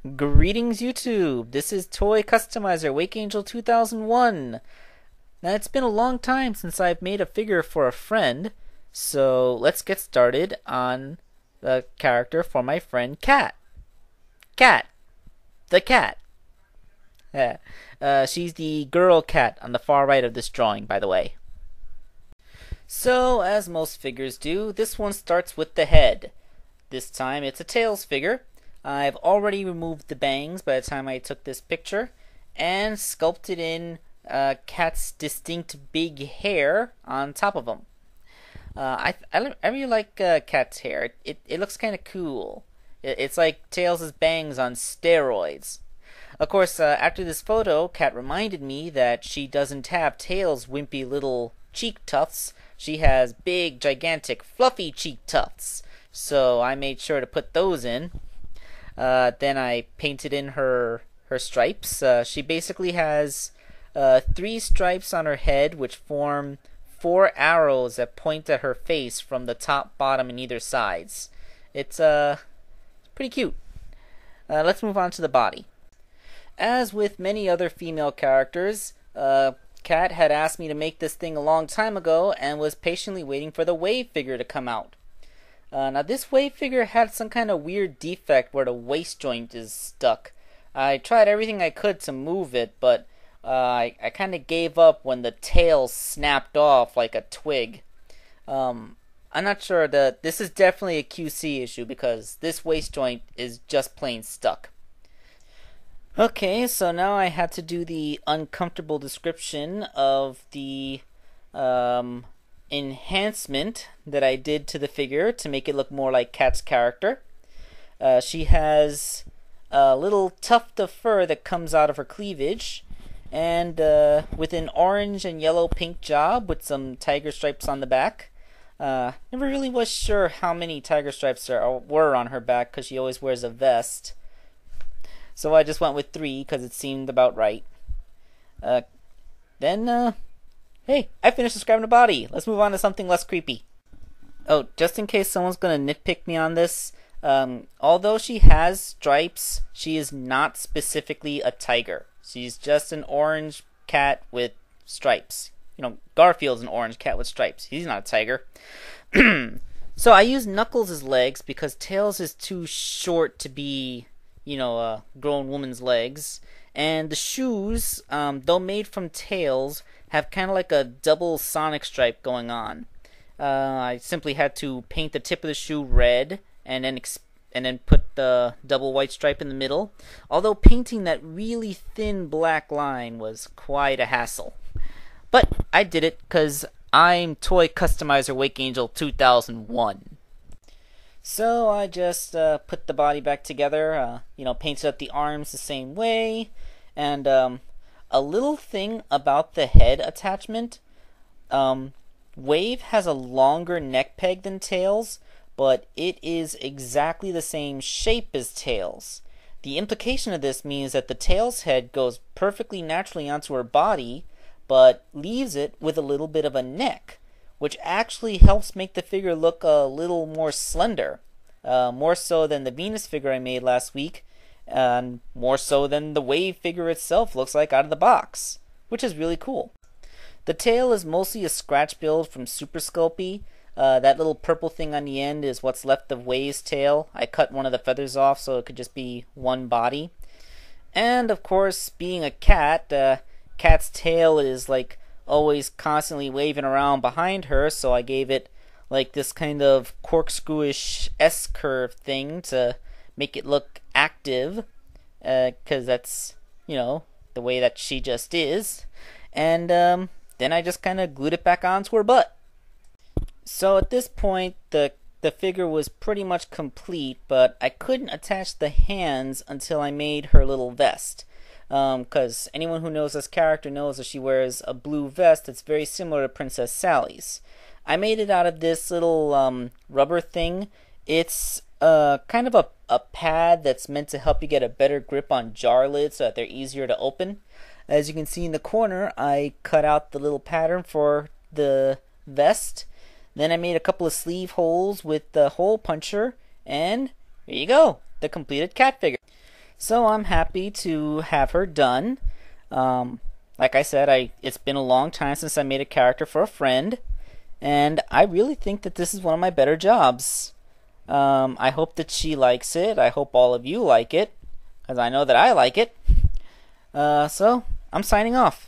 Greetings YouTube, this is Toy Customizer Wake Angel 2001. Now it's been a long time since I've made a figure for a friend, so let's get started on the character for my friend Cat. Cat, the cat. She's the girl cat on the far right of this drawing, by the way. So, as most figures do, this one starts with the head. This time it's a Tails figure. I've already removed the bangs by the time I took this picture and sculpted in Cat's distinct big hair on top of him. I really like Cat's hair. It looks kind of cool. It's like Tails' bangs on steroids. Of course, after this photo, Cat reminded me that she doesn't have Tails' wimpy little cheek tufts. She has big, gigantic, fluffy cheek tufts. So I made sure to put those in. Then I painted in her stripes. She basically has 3 stripes on her head, which form 4 arrows that point at her face from the top, bottom, and either sides. It's pretty cute. Let's move on to the body. As with many other female characters, Kat had asked me to make this thing a long time ago and was patiently waiting for the wave figure to come out. Now this wave figure had some kind of weird defect where the waist joint is stuck. I tried everything I could to move it, but I kind of gave up when the tail snapped off like a twig. I'm not sure that this is definitely a QC issue because this waist joint is just plain stuck. Okay, so now I had to do the uncomfortable description of the enhancement that I did to the figure to make it look more like Cat's character. She has a little tuft of fur that comes out of her cleavage, and with an orange and yellow paint job with some tiger stripes on the back. Never really was sure how many tiger stripes there were on her back because she always wears a vest. So I just went with 3 because it seemed about right. Hey, I finished describing the body. Let's move on to something less creepy. Oh, just in case someone's going to nitpick me on this, although she has stripes, she is not specifically a tiger. She's just an orange cat with stripes. You know, Garfield's an orange cat with stripes. He's not a tiger. So I used Knuckles as legs because Tails is too short to be, a grown woman's legs. And the shoes, though made from Tails, have kind of like a double Sonic stripe going on. I simply had to paint the tip of the shoe red and then put the double white stripe in the middle. Although painting that really thin black line was quite a hassle. But I did it because I'm Toy Customizer Wake Angel 2001. So I just put the body back together, painted up the arms the same way, and a little thing about the head attachment, Wave has a longer neck peg than Tails, but it is exactly the same shape as Tails. The implication of this means that the Tails head goes perfectly naturally onto her body, but leaves it with a little bit of a neck, which actually helps make the figure look a little more slender, more so than the Venus figure I made last week, and more so than the Wave figure itself looks like out of the box, which is really cool. The tail is mostly a scratch build from Super Sculpey. That little purple thing on the end is what's left of Wave's tail. I cut one of the feathers off so it could just be one body. And of course, being a cat, Cat's tail is like always constantly waving around behind her, so I gave it like this kind of corkscrewish S-curve thing to make it look active, because that's, the way that she just is. And then I just kind of glued it back onto her butt. So at this point, the figure was pretty much complete, but I couldn't attach the hands until I made her little vest. Because anyone who knows this character knows that she wears a blue vest that's very similar to Princess Sally's. I made it out of this little rubber thing. It's kind of a pad that's meant to help you get a better grip on jar lids so that they're easier to open. As you can see in the corner, I cut out the little pattern for the vest. Then I made a couple of sleeve holes with the hole puncher, and here you go, the completed cat figure. So I'm happy to have her done. Like I said, it's been a long time since I made a character for a friend, and I really think that this is one of my better jobs. I hope that she likes it. I hope all of you like it, because I know that I like it. So I'm signing off.